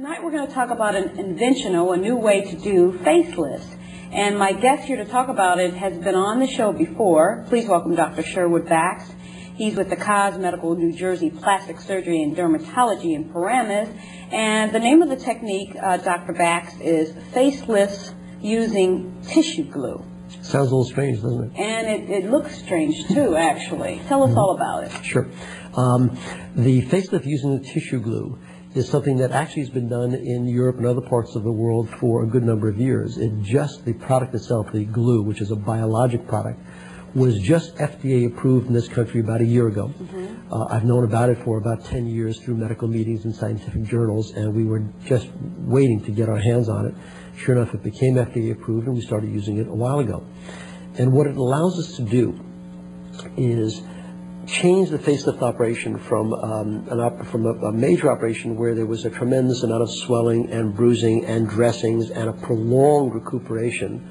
Tonight we're going to talk about an inventional, a new way to do facelifts. And my guest here to talk about it has been on the show before. Please welcome Dr. Sherwood Baxt. He's with the CosMedical New Jersey Plastic Surgery and Dermatology in Paramus. And the name of the technique, Dr. Baxt, is facelifts using tissue glue. Sounds a little strange, doesn't it? And it looks strange, too, actually. Tell us all about it. Sure. The facelift using the tissue glue is something that actually has been done in Europe and other parts of the world for a good number of years. The product itself, the glue, which is a biologic product, was just FDA approved in this country about a year ago. I've known about it for about 10 years through medical meetings and scientific journals, and we were just waiting to get our hands on it. Sure enough, it became FDA approved, and we started using it a while ago. And what it allows us to do is change the facelift operation from a major operation where there was a tremendous amount of swelling and bruising and dressings and a prolonged recuperation,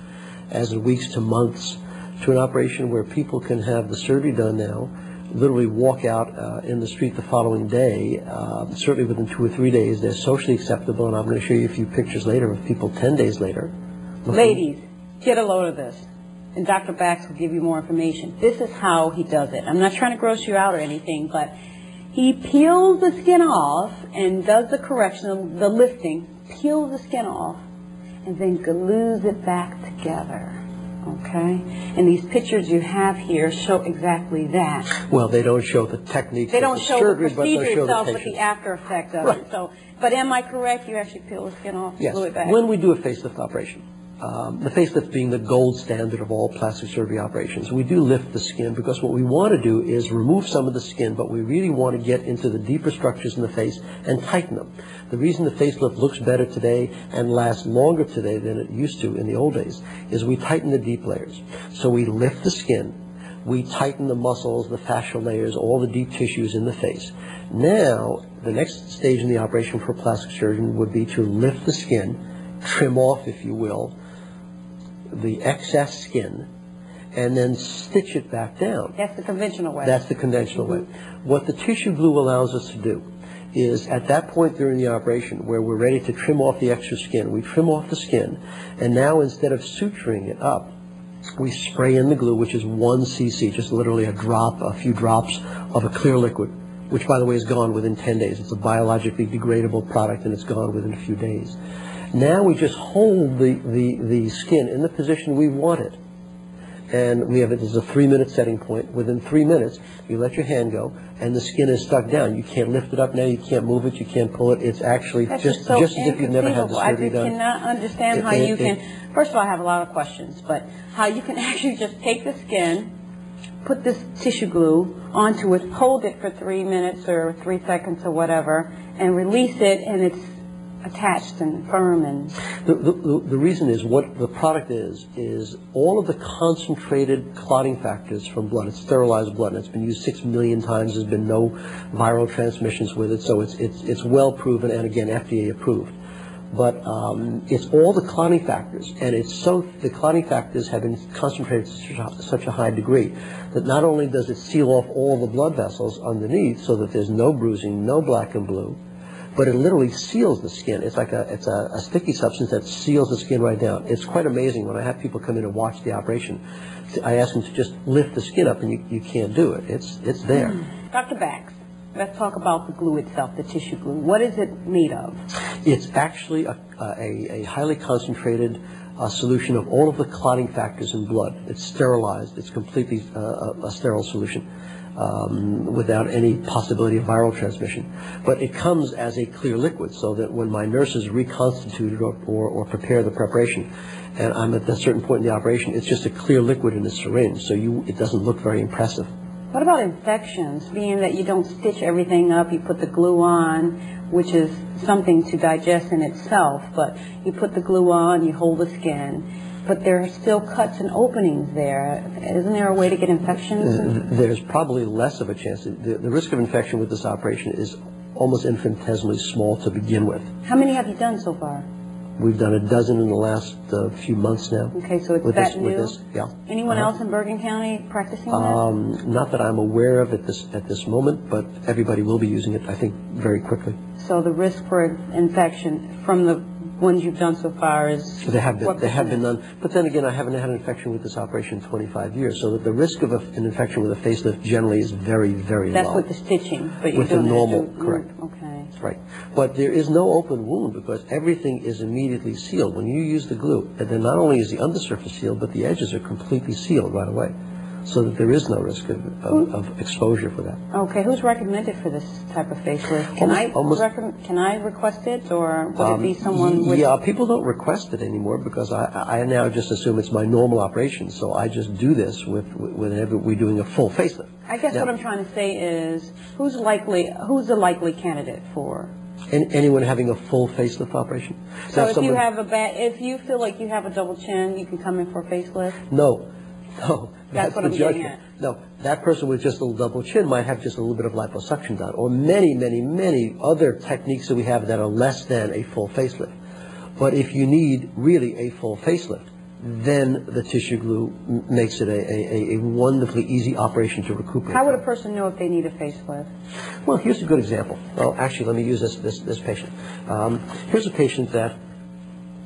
as in weeks to months, to an operation where people can have the surgery done now, literally walk out in the street the following day. Certainly within 2 or 3 days, they're socially acceptable, and I'm going to show you a few pictures later of people 10 days later. Ladies, get a load of this. And Dr. Baxt will give you more information. This is how he does it. I'm not trying to gross you out or anything, but he peels the skin off and does the correction, the lifting, peels the skin off, and then glues it back together. Okay? And these pictures you have here show exactly that. Well, they don't show the technique. They don't show surgery, the procedure itself, but the the after effect of right. it. So, but am I correct? You actually peel the skin off, yes. glue it back? When we do a facelift operation, the facelift being the gold standard of all plastic surgery operations, we do lift the skin because what we want to do is remove some of the skin, but we really want to get into the deeper structures in the face and tighten them. The reason the facelift looks better today and lasts longer today than it used to in the old days is we tighten the deep layers. So we lift the skin, we tighten the muscles, the fascial layers, all the deep tissues in the face. Now, the next stage in the operation for a plastic surgeon would be to lift the skin, trim off, if you will, the excess skin, and then stitch it back down. That's the conventional way. That's the conventional way. What the tissue glue allows us to do is at that point during the operation where we're ready to trim off the extra skin, we trim off the skin, and now instead of suturing it up, we spray in the glue, which is 1 cc, just literally a few drops of a clear liquid, which by the way is gone within 10 days. It's a biologically degradable product and it's gone within a few days. Now we just hold the skin in the position we want it. And we have it as a 3-minute setting point. Within 3 minutes, you let your hand go, and the skin is stuck down. You can't lift it up now. You can't move it. You can't pull it. It's actually just as if you've never had the surgery done. I cannot understand how you can. First of all, I have a lot of questions, but how you can actually just take the skin, put this tissue glue onto it, hold it for 3 minutes or 3 seconds or whatever, and release it, and it's attached and firm. And the reason is what the product is all of the concentrated clotting factors from blood. It's sterilized blood, and it's been used 6 million times. There's been no viral transmissions with it, so it's well proven and again FDA approved. But it's all the clotting factors, and the clotting factors have been concentrated to such a high degree that not only does it seal off all the blood vessels underneath so that there's no bruising, no black and blue, but it literally seals the skin. It's like it's a sticky substance that seals the skin right down. It's quite amazing. When I have people come in and watch the operation, I ask them to just lift the skin up, and you can't do it. It's there. Dr. Baxt, let's talk about the glue itself, the tissue glue. What is it made of? It's actually a highly concentrated solution of all of the clotting factors in blood. It's sterilized. It's completely a sterile solution. Without any possibility of viral transmission. But it comes as a clear liquid, so that when my nurses reconstitute it or prepare the preparation, and I'm at a certain point in the operation, it's just a clear liquid in a syringe, so it doesn't look very impressive. What about infections? Being that you don't stitch everything up, you put the glue on, which is something to digest in itself, but you put the glue on, you hold the skin, but there are still cuts and openings there. Isn't there a way to get infections? There's probably less of a chance. The risk of infection with this operation is almost infinitesimally small to begin with. How many have you done so far? We've done a dozen in the last few months now. Okay, so it's with that this, new? With this, yeah. Anyone else in Bergen County practicing that? Not that I'm aware of at this moment, but everybody will be using it, I think, very quickly. So the risk for infection from the ones you've done so far is They have been done. But then again, I haven't had an infection with this operation in 25 years, so that the risk of an infection with a facelift generally is very, very That's low. with the stitching, but you're with the doing normal, it correct. Okay. Right. But there is no open wound because everything is immediately sealed. When you use the glue, and then not only is the undersurface sealed, but the edges are completely sealed right away, so that there is no risk of exposure for that. Okay. Who's recommended for this type of facelift? Can I request it, or would it be someone with... Yeah, people don't request it anymore because I now just assume it's my normal operation, so I just do this whenever we're doing a full facelift. I guess what I'm trying to say is, who's the likely candidate for? Anyone having a full facelift operation. So if you feel like you have a double chin, you can come in for a facelift? No, That's what the I'm judgment. getting at. No, that person with just a little double chin might have just a little bit of liposuction done, or many, many, many other techniques that we have that are less than a full facelift. But if you need really a full facelift, then the tissue glue makes it a wonderfully easy operation to recuperate. How would a person know if they need a facelift? Well, here's a good example. Well, actually, let me use this patient. Here's a patient that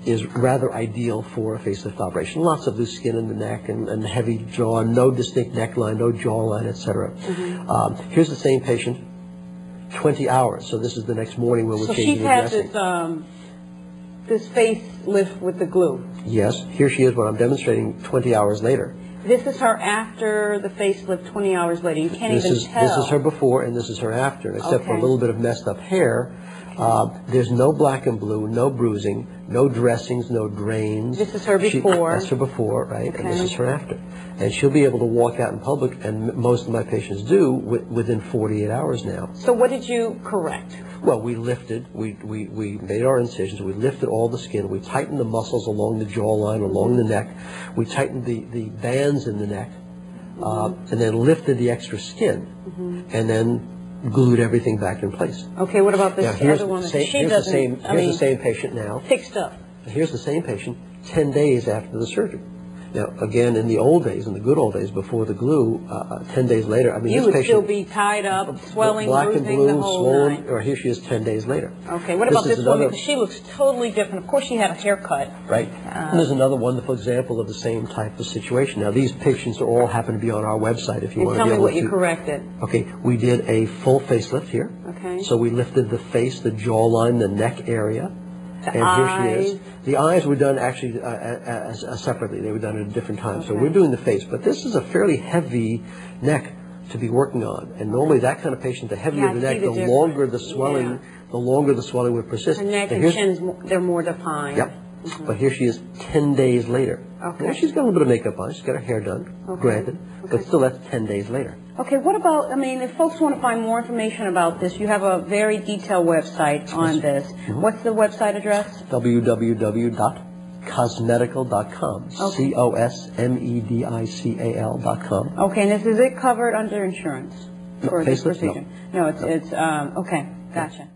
is rather ideal for a facelift operation. Lots of loose skin in the neck and heavy jaw, no distinct neckline, no jawline, etc. Here's the same patient, 20 hours. So this is the next morning when we're changing the dressing. So she has this facelift with the glue. Yes, here she is when I'm demonstrating 20 hours later. This is her after the facelift 20 hours later. You can't even tell. This is her before and this is her after. Except for a little bit of messed up hair, there's no black and blue, no bruising, no dressings, no drains. This is her before. That's her before, right? And this is her after. And she'll be able to walk out in public, and most of my patients do, within 48 hours now. So what did you correct? Well, we lifted, we made our incisions, we lifted all the skin, we tightened the muscles along the jawline, along the neck, we tightened the bands in the neck, and then lifted the extra skin, and then glued everything back in place. Okay, what about this other one? Here's the same patient now. Fixed up. Here's the same patient 10 days after the surgery. Now, again, in the old days, in the good old days, before the glue, 10 days later, I mean, you this would patient... still be tied up, swelling, black and bruising, blue, the whole swollen, nine. or here she is 10 days later. Okay, what about this one? Because she looks totally different. Of course, she had a haircut. Right. And there's another wonderful example of the same type of situation. Now, these patients all happen to be on our website if you want to be able to... Tell me what you corrected. Okay, we did a full facelift here. Okay. So we lifted the face, the jawline, the neck area. The and eyes. Here she is. The eyes were done actually separately. They were done at a different time. Okay. So we're doing the face. But this is a fairly heavy neck to be working on. And normally that kind of patient, the heavier the neck, the longer the swelling, would persist. Her neck and chins, they're more defined. Yep. But here she is 10 days later. Okay. Now she's got a little bit of makeup on. She's got her hair done, granted. But still, that's 10 days later. Okay, what about, I mean, if folks want to find more information about this, you have a very detailed website on this. What's the website address? www.cosmedical.com. Okay. CosMedical.com. Okay, and is it covered under insurance for this facelift? procedure? No, it's okay, gotcha.